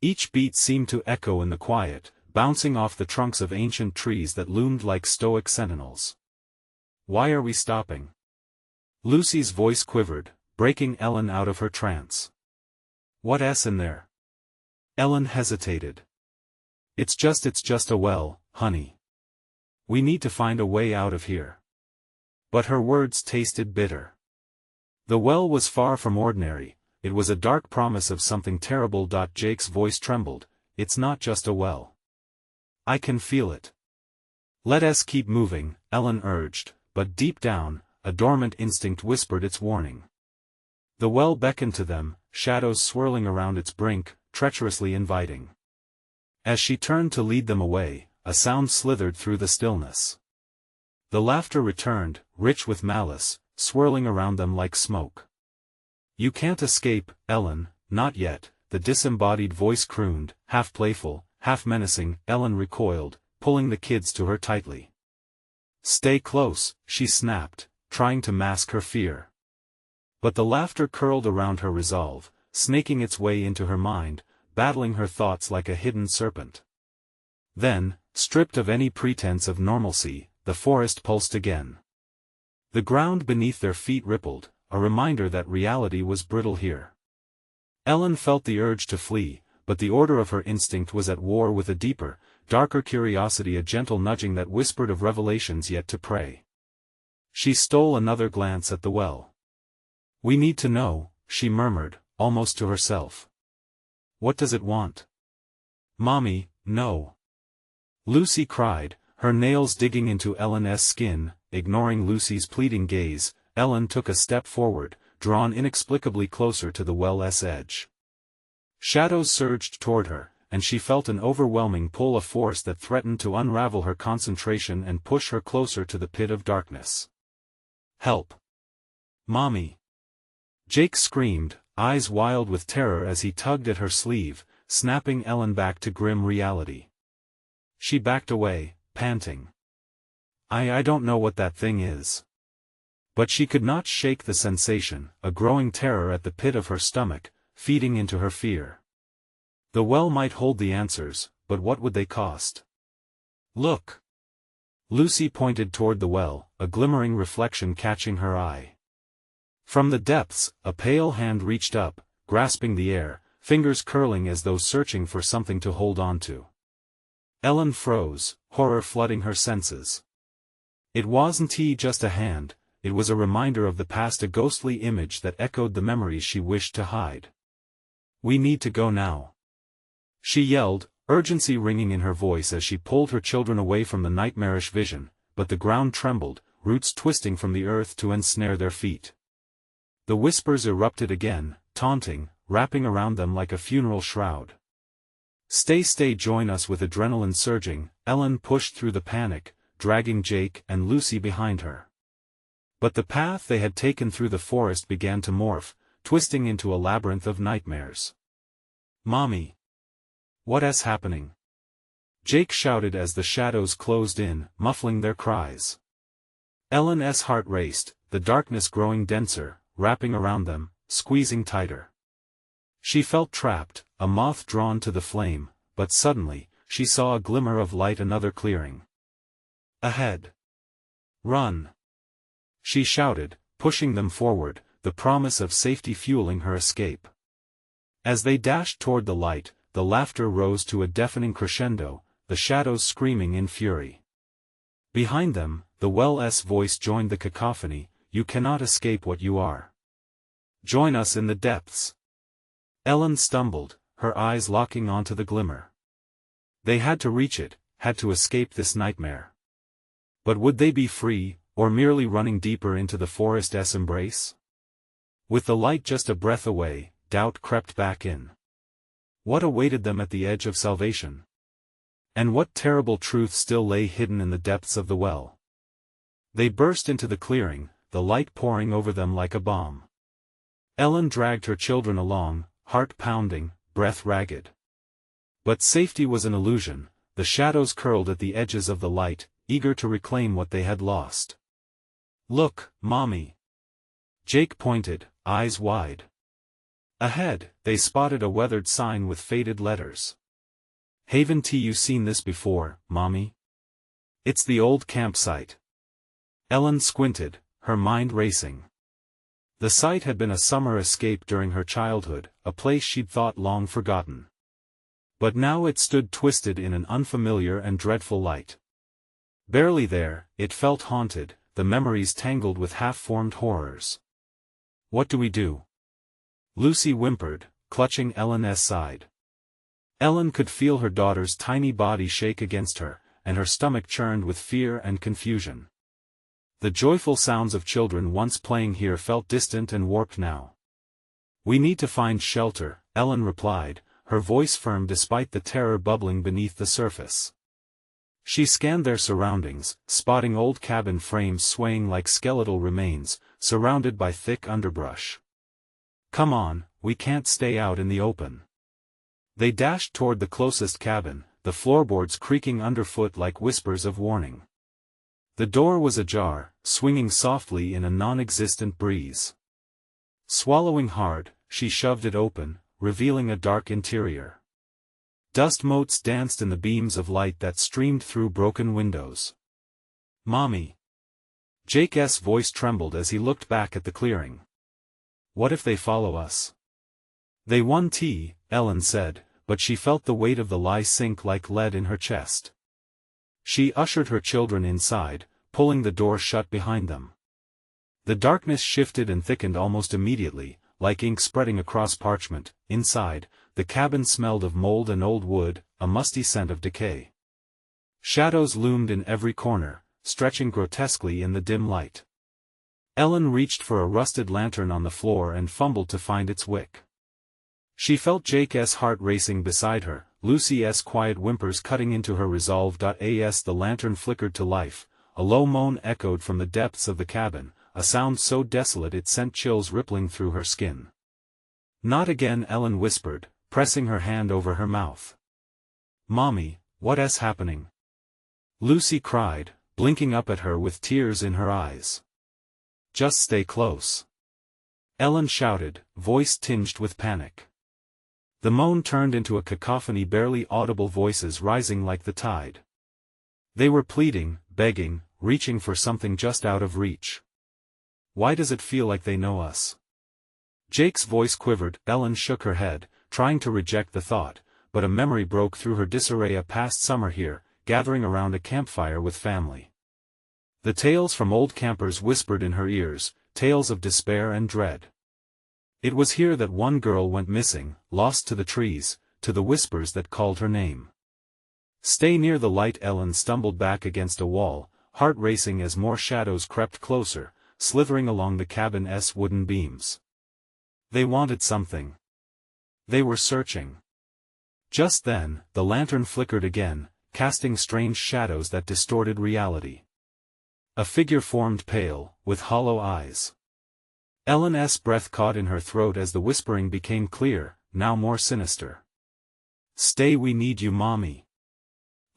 Each beat seemed to echo in the quiet, bouncing off the trunks of ancient trees that loomed like stoic sentinels. "Why are we stopping?" Lucy's voice quivered, breaking Ellen out of her trance. "What's in there?" Ellen hesitated. It's just a well, honey. We need to find a way out of here." But her words tasted bitter. The well was far from ordinary, it was a dark promise of something terrible. Jake's voice trembled. "It's not just a well. I can feel it." "Let us keep moving," Ellen urged, but deep down, a dormant instinct whispered its warning. The well beckoned to them, shadows swirling around its brink, treacherously inviting. As she turned to lead them away, a sound slithered through the stillness. The laughter returned, rich with malice, swirling around them like smoke. "You can't escape, Ellen, not yet," the disembodied voice crooned, half playful, half menacing. Ellen recoiled, pulling the kids to her tightly. "Stay close," she snapped, trying to mask her fear. But the laughter curled around her resolve, snaking its way into her mind, battling her thoughts like a hidden serpent. Then, stripped of any pretense of normalcy, the forest pulsed again. The ground beneath their feet rippled, a reminder that reality was brittle here. Ellen felt the urge to flee, but the order of her instinct was at war with a deeper, darker curiosity, a gentle nudging that whispered of revelations yet to prey. She stole another glance at the well. "We need to know," she murmured, almost to herself. "What does it want?" "Mommy, no!" Lucy cried, her nails digging into Ellen's skin. Ignoring Lucy's pleading gaze, Ellen took a step forward, drawn inexplicably closer to the well's edge. Shadows surged toward her, and she felt an overwhelming pull, a force that threatened to unravel her concentration and push her closer to the pit of darkness. "Help! Mommy!" Jake screamed, eyes wild with terror as he tugged at her sleeve, snapping Ellen back to grim reality. She backed away, panting. I don't know what that thing is." But she could not shake the sensation, a growing terror at the pit of her stomach, feeding into her fear. The well might hold the answers, but what would they cost? "Look!" Lucy pointed toward the well, a glimmering reflection catching her eye. From the depths, a pale hand reached up, grasping the air, fingers curling as though searching for something to hold on to. Ellen froze, horror flooding her senses. It wasn't just a hand, it was a reminder of the past, a ghostly image that echoed the memories she wished to hide. "We need to go now," she yelled, urgency ringing in her voice as she pulled her children away from the nightmarish vision, but the ground trembled, roots twisting from the earth to ensnare their feet. The whispers erupted again, taunting, wrapping around them like a funeral shroud. Stay, join us." With adrenaline surging, Ellen pushed through the panic, dragging Jake and Lucy behind her. But the path they had taken through the forest began to morph, twisting into a labyrinth of nightmares. "Mommy! What's happening?" Jake shouted as the shadows closed in, muffling their cries. Ellen's heart raced, the darkness growing denser, wrapping around them, squeezing tighter. She felt trapped, a moth drawn to the flame, but suddenly, she saw a glimmer of light, another clearing. Ahead. Run! She shouted, pushing them forward, the promise of safety fueling her escape. As they dashed toward the light, the laughter rose to a deafening crescendo, the shadows screaming in fury. Behind them, the well's voice joined the cacophony, "You cannot escape what you are. Join us in the depths." Ellen stumbled, her eyes locking onto the glimmer. They had to reach it, had to escape this nightmare. But would they be free, or merely running deeper into the forest's embrace? With the light just a breath away, doubt crept back in. What awaited them at the edge of salvation? And what terrible truth still lay hidden in the depths of the well? They burst into the clearing, the light pouring over them like a bomb. Ellen dragged her children along, heart pounding, breath ragged. But safety was an illusion, the shadows curled at the edges of the light, eager to reclaim what they had lost. "Look, Mommy!" Jake pointed, eyes wide. Ahead, they spotted a weathered sign with faded letters. "Haven Tea. You seen this before, Mommy? It's the old campsite." Ellen squinted, her mind racing. The site had been a summer escape during her childhood, a place she'd thought long forgotten. But now it stood twisted in an unfamiliar and dreadful light. Barely there, it felt haunted, the memories tangled with half-formed horrors. "What do we do?" Lucy whimpered, clutching Ellen's side. Ellen could feel her daughter's tiny body shake against her, and her stomach churned with fear and confusion. The joyful sounds of children once playing here felt distant and warped now. "We need to find shelter," Ellen replied, her voice firm despite the terror bubbling beneath the surface. She scanned their surroundings, spotting old cabin frames swaying like skeletal remains, surrounded by thick underbrush. "Come on, we can't stay out in the open." They dashed toward the closest cabin, the floorboards creaking underfoot like whispers of warning. The door was ajar, swinging softly in a non-existent breeze. Swallowing hard, she shoved it open, revealing a dark interior. Dust motes danced in the beams of light that streamed through broken windows. "Mommy!" Jake's voice trembled as he looked back at the clearing. "What if they follow us?" "They won tea," Ellen said, but she felt the weight of the lie sink like lead in her chest. She ushered her children inside, pulling the door shut behind them. The darkness shifted and thickened almost immediately, like ink spreading across parchment. Inside, the cabin smelled of mold and old wood, a musty scent of decay. Shadows loomed in every corner, stretching grotesquely in the dim light. Ellen reached for a rusted lantern on the floor and fumbled to find its wick. She felt Jake's heart racing beside her, Lucy's quiet whimpers cutting into her resolve. As the lantern flickered to life, a low moan echoed from the depths of the cabin, a sound so desolate it sent chills rippling through her skin. "Not again," Ellen whispered, pressing her hand over her mouth. "Mommy, what's happening?" Lucy cried, blinking up at her with tears in her eyes. "Just stay close," Ellen shouted, voice tinged with panic. The moan turned into a cacophony, barely audible voices rising like the tide. They were pleading, begging, reaching for something just out of reach. "Why does it feel like they know us?" Jake's voice quivered. Ellen shook her head, trying to reject the thought, but a memory broke through her disarray, a past summer here, gathering around a campfire with family. The tales from old campers whispered in her ears, tales of despair and dread. It was here that one girl went missing, lost to the trees, to the whispers that called her name. "Stay near the light." Ellen stumbled back against a wall, heart racing as more shadows crept closer, slithering along the cabin's wooden beams. They wanted something. They were searching. Just then, the lantern flickered again, casting strange shadows that distorted reality. A figure formed, pale, with hollow eyes. Ellen's breath caught in her throat as the whispering became clear, now more sinister. "Stay, we need you, Mommy."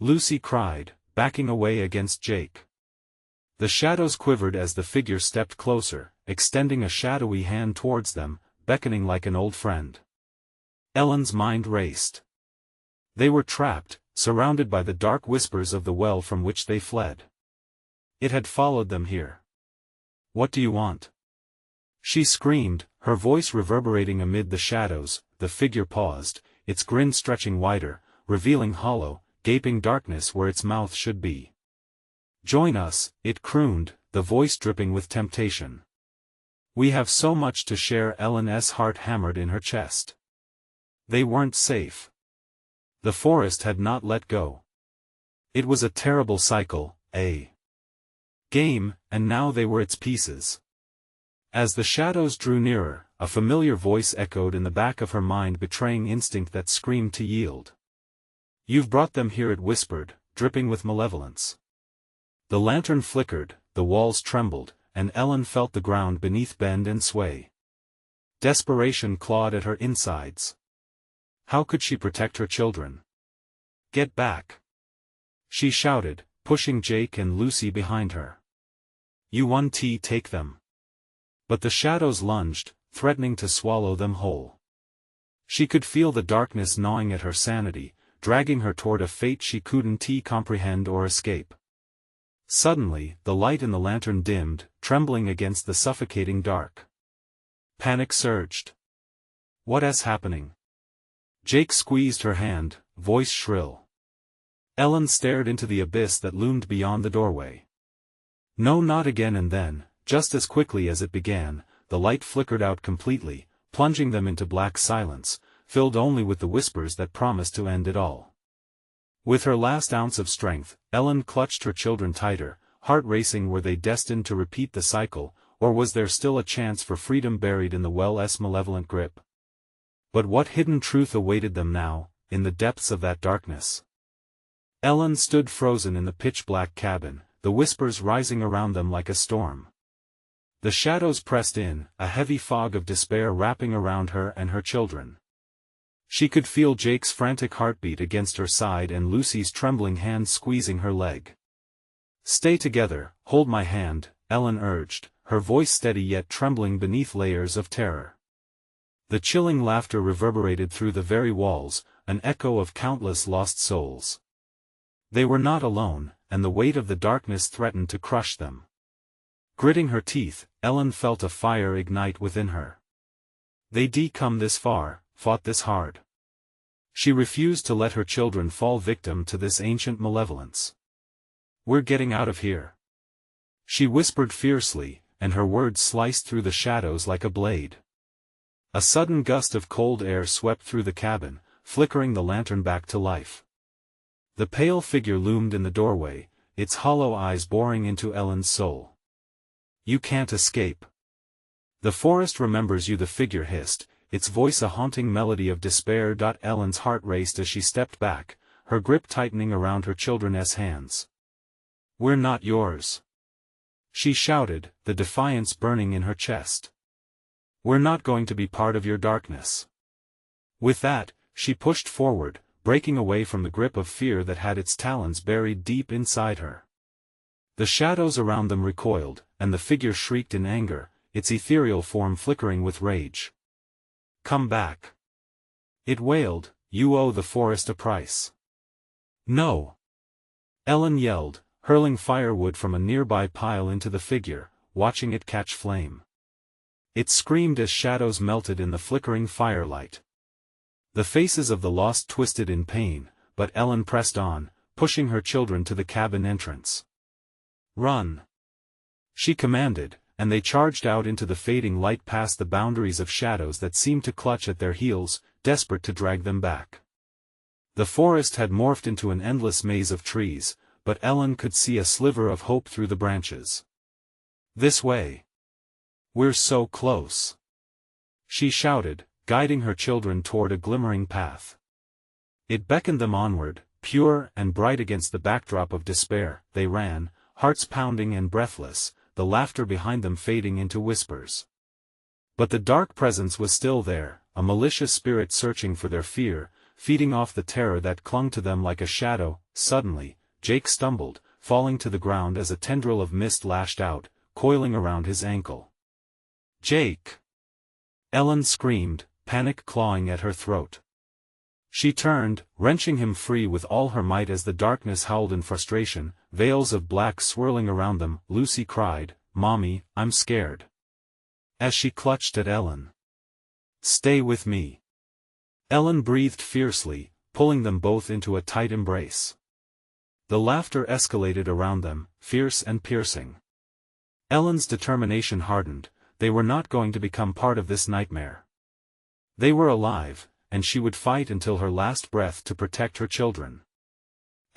Lucy cried, backing away against Jake. The shadows quivered as the figure stepped closer, extending a shadowy hand towards them, beckoning like an old friend. Ellen's mind raced. They were trapped, surrounded by the dark whispers of the well from which they fled. It had followed them here. "What do you want?" she screamed, her voice reverberating amid the shadows. The figure paused, its grin stretching wider, revealing hollow, gaping darkness where its mouth should be. "Join us," it crooned, the voice dripping with temptation. "We have so much to share." Ellen's heart hammered in her chest. They weren't safe. The forest had not let go. It was a terrible cycle, a game, and now they were its pieces. As the shadows drew nearer, a familiar voice echoed in the back of her mind, betraying instinct that screamed to yield. "You've brought them here," it whispered, dripping with malevolence. The lantern flickered, the walls trembled, and Ellen felt the ground beneath bend and sway. Desperation clawed at her insides. How could she protect her children? "Get back!" she shouted, pushing Jake and Lucy behind her. "You won't take them." But the shadows lunged, threatening to swallow them whole. She could feel the darkness gnawing at her sanity, dragging her toward a fate she couldn't comprehend or escape. Suddenly, the light in the lantern dimmed, trembling against the suffocating dark. Panic surged. "What's happening?" Jake squeezed her hand, voice shrill. Ellen stared into the abyss that loomed beyond the doorway. No, not again. And then, just as quickly as it began, the light flickered out completely, plunging them into black silence, filled only with the whispers that promised to end it all. With her last ounce of strength, Ellen clutched her children tighter, heart racing. Were they destined to repeat the cycle, or was there still a chance for freedom buried in the well's malevolent grip? But what hidden truth awaited them now, in the depths of that darkness? Ellen stood frozen in the pitch-black cabin, the whispers rising around them like a storm. The shadows pressed in, a heavy fog of despair wrapping around her and her children. She could feel Jake's frantic heartbeat against her side and Lucy's trembling hand squeezing her leg. "Stay together, hold my hand," Ellen urged, her voice steady yet trembling beneath layers of terror. The chilling laughter reverberated through the very walls, an echo of countless lost souls. They were not alone, and the weight of the darkness threatened to crush them. Gritting her teeth, Ellen felt a fire ignite within her. They'd come this far, fought this hard. She refused to let her children fall victim to this ancient malevolence. "We're getting out of here," she whispered fiercely, and her words sliced through the shadows like a blade. A sudden gust of cold air swept through the cabin, flickering the lantern back to life. The pale figure loomed in the doorway, its hollow eyes boring into Ellen's soul. "You can't escape. The forest remembers you," the figure hissed, its voice a haunting melody of despair. Ellen's heart raced as she stepped back, her grip tightening around her children's hands. "We're not yours," she shouted, the defiance burning in her chest. "We're not going to be part of your darkness." With that, she pushed forward, breaking away from the grip of fear that had its talons buried deep inside her. The shadows around them recoiled, and the figure shrieked in anger, its ethereal form flickering with rage. "Come back," it wailed, "you owe the forest a price." "No!" Ellen yelled, hurling firewood from a nearby pile into the figure, watching it catch flame. It screamed as shadows melted in the flickering firelight. The faces of the lost twisted in pain, but Ellen pressed on, pushing her children to the cabin entrance. "Run!" she commanded, and they charged out into the fading light past the boundaries of shadows that seemed to clutch at their heels, desperate to drag them back. The forest had morphed into an endless maze of trees, but Ellen could see a sliver of hope through the branches. "This way! We're so close!" she shouted, guiding her children toward a glimmering path. It beckoned them onward, pure and bright against the backdrop of despair. They ran, hearts pounding and breathless, the laughter behind them fading into whispers. But the dark presence was still there, a malicious spirit searching for their fear, feeding off the terror that clung to them like a shadow. Suddenly, Jake stumbled, falling to the ground as a tendril of mist lashed out, coiling around his ankle. "Jake!" Ellen screamed, panic clawing at her throat. She turned, wrenching him free with all her might as the darkness howled in frustration, veils of black swirling around them. Lucy cried, "Mommy, I'm scared," as she clutched at Ellen. "Stay with me." Ellen breathed fiercely, pulling them both into a tight embrace. The laughter escalated around them, fierce and piercing. Ellen's determination hardened. They were not going to become part of this nightmare. They were alive, and she would fight until her last breath to protect her children.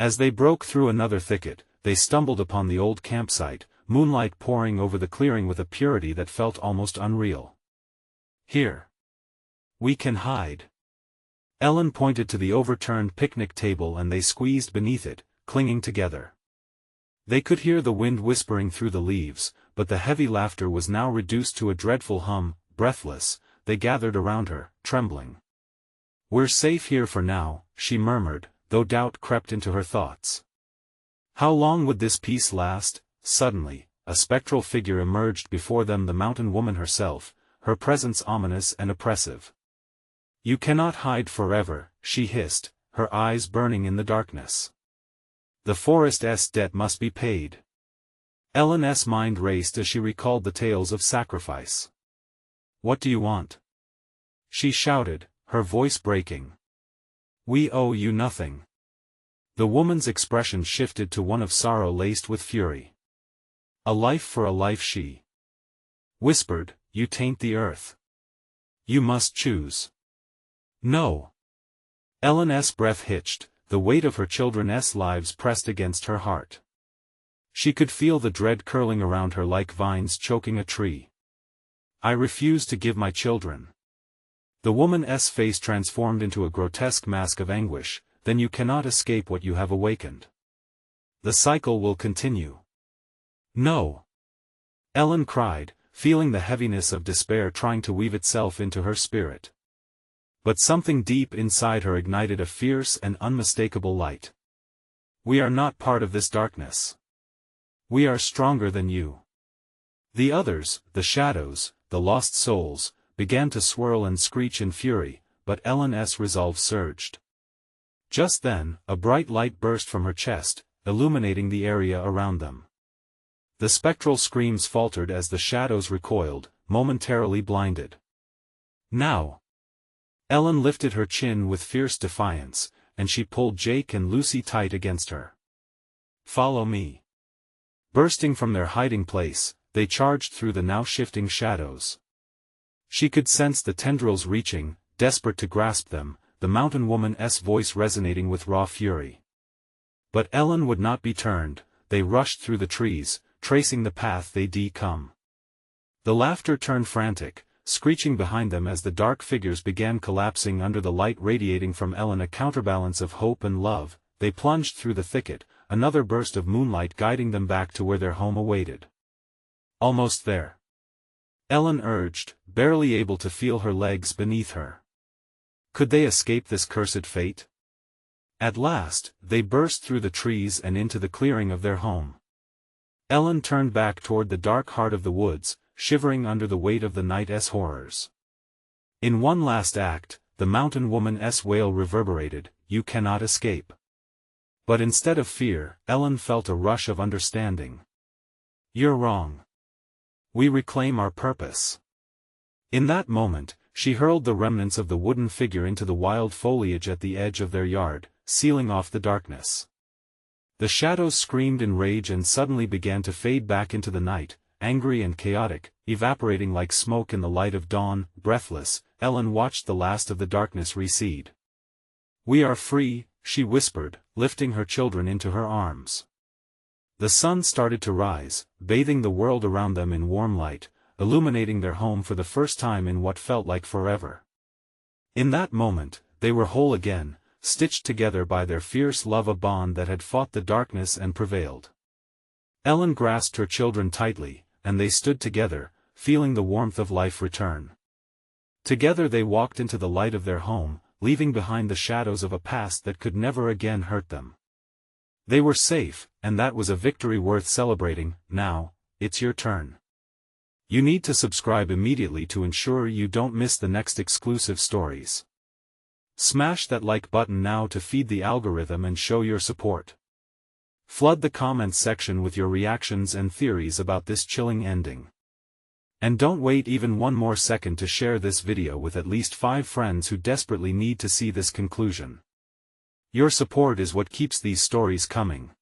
As they broke through another thicket, they stumbled upon the old campsite, moonlight pouring over the clearing with a purity that felt almost unreal. "Here. We can hide." Ellen pointed to the overturned picnic table and they squeezed beneath it, clinging together. They could hear the wind whispering through the leaves, but the heavy laughter was now reduced to a dreadful hum. Breathless, they gathered around her, trembling. "We're safe here for now," she murmured, though doubt crept into her thoughts. How long would this peace last? Suddenly, a spectral figure emerged before them, the mountain woman herself, her presence ominous and oppressive. "You cannot hide forever," she hissed, her eyes burning in the darkness. "The forest's debt must be paid." Ellen's mind raced as she recalled the tales of sacrifice. "What do you want?" she shouted, her voice breaking. "We owe you nothing." The woman's expression shifted to one of sorrow laced with fury. "A life for a life," she whispered, "you taint the earth. You must choose." "No." Ellen's breath hitched, the weight of her children's lives pressed against her heart. She could feel the dread curling around her like vines choking a tree. "I refuse to give my children." The woman's face transformed into a grotesque mask of anguish. "Then you cannot escape what you have awakened. The cycle will continue." "No!" Ellen cried, feeling the heaviness of despair trying to weave itself into her spirit. But something deep inside her ignited a fierce and unmistakable light. "We are not part of this darkness. We are stronger than you." The others, the shadows, the lost souls, began to swirl and screech in fury, but Ellen's resolve surged. Just then, a bright light burst from her chest, illuminating the area around them. The spectral screams faltered as the shadows recoiled, momentarily blinded. "Now!" Ellen lifted her chin with fierce defiance, and she pulled Jake and Lucy tight against her. "Follow me." Bursting from their hiding place, they charged through the now shifting shadows. She could sense the tendrils reaching, desperate to grasp them, the mountain woman's voice resonating with raw fury. But Ellen would not be turned. They rushed through the trees, tracing the path they'd come. The laughter turned frantic, screeching behind them as the dark figures began collapsing under the light radiating from Ellen, a counterbalance of hope and love. They plunged through the thicket, another burst of moonlight guiding them back to where their home awaited. "Almost there," Ellen urged, barely able to feel her legs beneath her. Could they escape this cursed fate? At last, they burst through the trees and into the clearing of their home. Ellen turned back toward the dark heart of the woods, shivering under the weight of the night's horrors. In one last act, the mountain woman's wail reverberated, "You cannot escape." But instead of fear, Ellen felt a rush of understanding. "You're wrong. We reclaim our purpose." In that moment, she hurled the remnants of the wooden figure into the wild foliage at the edge of their yard, sealing off the darkness. The shadows screamed in rage and suddenly began to fade back into the night, angry and chaotic, evaporating like smoke in the light of dawn. Breathless, Ellen watched the last of the darkness recede. "We are free," she whispered, lifting her children into her arms. The sun started to rise, bathing the world around them in warm light, illuminating their home for the first time in what felt like forever. In that moment, they were whole again, stitched together by their fierce love, a bond that had fought the darkness and prevailed. Ellen grasped her children tightly, and they stood together, feeling the warmth of life return. Together they walked into the light of their home, leaving behind the shadows of a past that could never again hurt them. They were safe, and that was a victory worth celebrating. Now, it's your turn. You need to subscribe immediately to ensure you don't miss the next exclusive stories. Smash that like button now to feed the algorithm and show your support. Flood the comments section with your reactions and theories about this chilling ending. And don't wait even one more second to share this video with at least 5 friends who desperately need to see this conclusion. Your support is what keeps these stories coming.